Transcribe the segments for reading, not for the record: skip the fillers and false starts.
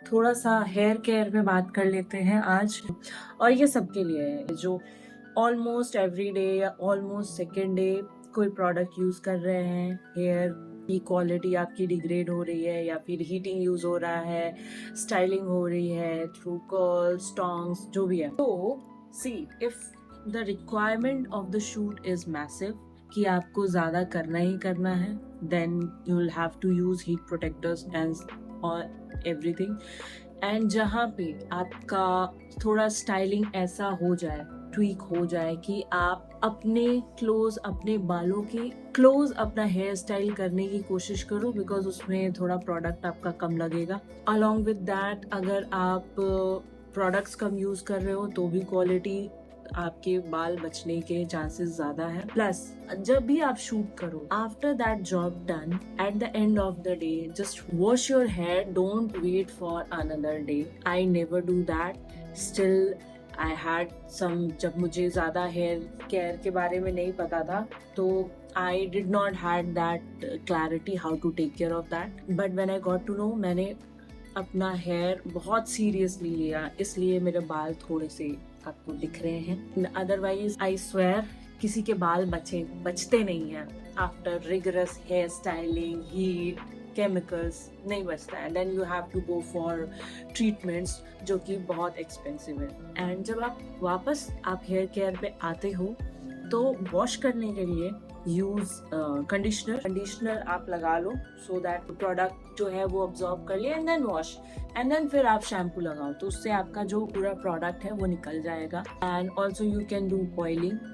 थोड़ा सा hair care पे बात कर लेते हैं आज। और ये सबके लिए है जो ऑलमोस्ट एवरी डे या ऑलमोस्ट सेकेंड डे कोई प्रोडक्ट यूज कर रहे हैं। हेयर की क्वालिटी आपकी डिग्रेड हो रही है या फिर हीटिंग यूज हो रहा है, स्टाइलिंग हो रही है थ्रू कर्ल्स, टोंग्स, जो भी है। तो see if the requirement of the shoot is massive, कि आपको ज्यादा करना ही करना है, then you will have to use heat protectors and और एवरीथिंग। एंड जहाँ पे आपका थोड़ा स्टाइलिंग ऐसा हो जाए, ट्वीक हो जाए कि आप अपने क्लोज, अपने बालों के क्लोज अपना हेयर स्टाइल करने की कोशिश करो, बिकॉज उसमें थोड़ा प्रोडक्ट आपका कम लगेगा। अलोंग विद दैट, अगर आप प्रोडक्ट्स कम यूज कर रहे हो तो भी क्वालिटी, आपके बाल बचने के चांसेस ज्यादा है। प्लस जब भी आप शूट करो, after that job done, at the end of the day just wash your hair, don't wait for another day. I never do that. Still I had some, जब मुझे ज्यादा हेयर केयर के बारे में नहीं पता था तो I did not had that clarity how to take care of that. But when I got to know, मैंने अपना हेयर बहुत सीरियसली लिया, इसलिए मेरे बाल थोड़े से आपको दिख रहे हैं। अदरवाइज आई स्वेयर किसी के बाल बचते नहीं हैं after rigorous hair styling, heat, chemicals नहीं बचता है। Then you have to go for treatments जो कि बहुत एक्सपेंसिव है। एंड जब आप वापस आप हेयर केयर पे आते हो तो वॉश करने के लिए यूज कंडीशनर आप लगा लो, सो दैट प्रोडक्ट जो है वो अब्जॉर्ब कर ले, and then wash, and then फिर आप शैम्पू लगाओ, तो उससे आपका जो पूरा प्रोडक्ट है वो निकल जाएगा। And also you can do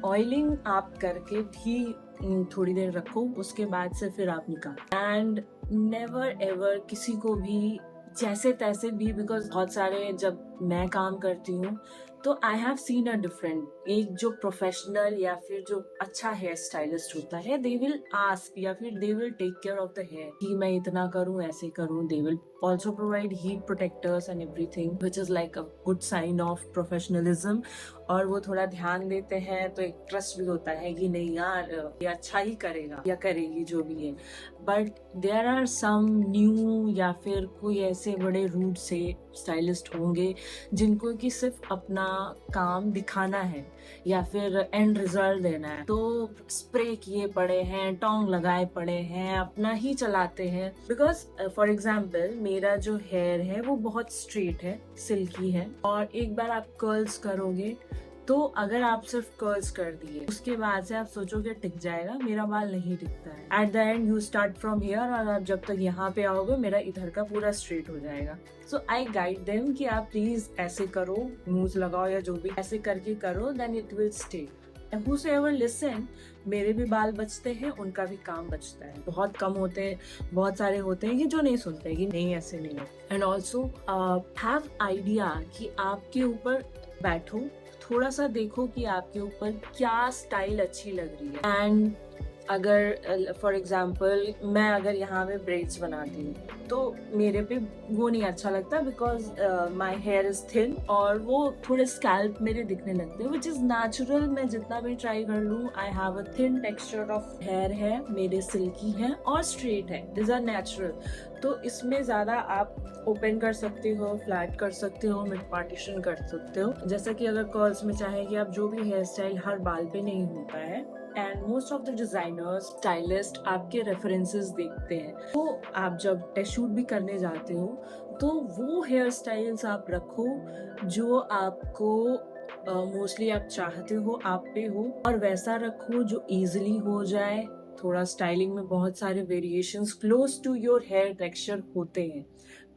oiling आप करके भी थोड़ी देर रखो, उसके बाद से फिर आप निकालो। एंड नेवर एवर किसी को भी जैसे तैसे भी, बिकॉज बहुत सारे, जब मैं काम करती हूँ तो I have seen a different, एक जो प्रोफेशनल या फिर जो अच्छा हेयर स्टाइलिस्ट होता है, दे विल आस्क या फिर they will take care of the hair कि मैं इतना करूँ, ऐसे करूँ। They will also provide heat protectors and everything, which is like a good sign of professionalism. और वो थोड़ा ध्यान देते हैं तो एक ट्रस्ट भी होता है कि नहीं यार, ये अच्छा ही करेगा या करेगी, जो भी है। But there are some new या फिर कोई ऐसे बड़े रूट से स्टाइलिस्ट होंगे जिनको कि सिर्फ अपना काम दिखाना है या फिर एंड रिजल्ट देना है, तो स्प्रे किए पड़े हैं, टोंग लगाए पड़े हैं, अपना ही चलाते हैं। बिकॉज फॉर एग्जाम्पल मेरा जो हेयर है वो बहुत स्ट्रेट है, सिल्की है, और एक बार आप कर्ल्स करोगे तो अगर आप सिर्फ कर्ल्स कर दिए उसके बाद से आप सोचोगे टिक जाएगा, मेरा बाल नहीं टिकता है। Eight the and you start from here, और आप जब तक यहाँ पे आओगे मेरा इधर का पूरा स्ट्रेट हो जाएगा। सो आई गाइड देम कि आप प्लीज ऐसे करो, मूव लगाओ या जो भी, ऐसे करके करो, then it will stay. Whosoever listen, मेरे भी बाल बचते हैं, उनका भी काम बचता है। बहुत कम होते हैं, बहुत सारे होते हैं कि जो नहीं सुनते कि नहीं ऐसे नहीं है। एंड ऑल्सो हैव आइडिया कि आपके ऊपर बैठो, थोड़ा सा देखो कि आपके ऊपर क्या स्टाइल अच्छी लग रही है। एंड अगर फॉर एग्जाम्पल मैं अगर यहाँ पे ब्रेड्स बनाती हूँ तो मेरे पे वो नहीं अच्छा लगता, because my here is thin और वो थोड़े स्कैल्प मेरे दिखने लगते हैं, विच इज नेचुरल। मैं जितना भी ट्राई कर लूँ, I have a thin texture of hair है, मेरे सिल्की है और स्ट्रेट है, दिस आर नेचुरल। तो इसमें ज्यादा आप ओपन कर सकते हो, फ्लैट कर सकते हो, मिड पार्टीशन कर सकते हो। जैसा कि अगर कर्ल्स में चाहे कि आप जो भी हेयर स्टाइल, हर बाल पे नहीं होता है। And most of the designers, stylist आपके रेफरेंसेस देखते हैं, तो आप जब टेस्ट शूट भी करने जाते हो तो वो हेयर स्टाइल्स आप रखो जो आपको मोस्टली आप चाहते हो आप पे हो, और वैसा रखो जो इजीली हो जाए। थोड़ा स्टाइलिंग में बहुत सारे variations close to your hair texture होते हैं।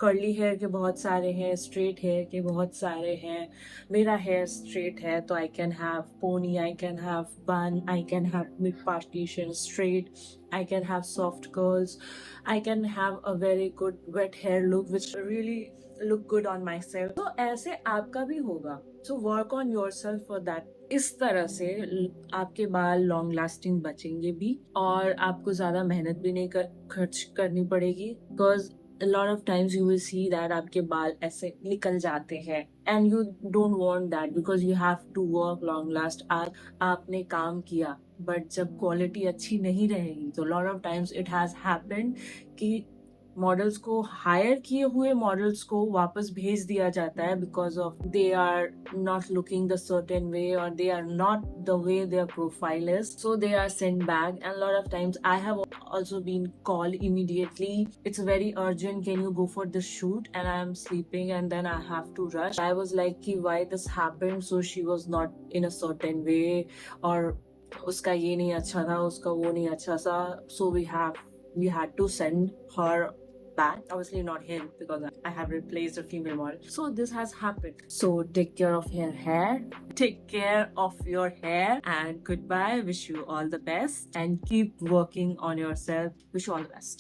कर्ली हेयर के बहुत सारे हैं, स्ट्रेट हेयर के बहुत सारे हैं। मेरा हेयर स्ट्रेट है तो I can have pony, I can have bun, I can have mid partition straight, I can have soft curls, I can have a very good wet hair look which really look good on myself. तो ऐसे आपका भी होगा, so work on yourself for that. इस तरह से आपके बाल लॉन्ग लास्टिंग बचेंगे भी, और आपको ज्यादा मेहनत भी नहीं खर्च करनी पड़ेगी, because a lot of times you will see that आपके बाल ऐसे निकल जाते हैं, and you don't want that because you have to work long last. आज आपने काम किया, बट जब क्वालिटी अच्छी नहीं रहेगी तो lot of times it has happened कि मॉडल्स को, हायर किए हुए मॉडल्स को वापस भेज दिया जाता है because of they are not looking the certain way और they are not the way their profile is, so they are sent back. And lot of times I have also been called immediately, it's very urgent, can you go for the shoot, and I am sleeping and then I have to rush. I was like कि why this happened, so she was not in a certain way, or उसका ये नहीं अच्छा था, उसका वो नहीं अच्छा था, so we had to send her back. Obviously not him because I have replaced a female model. So this has happened. So take care of your hair. Take care of your hair and goodbye. Wish you all the best and keep working on yourself. Wish you all the best.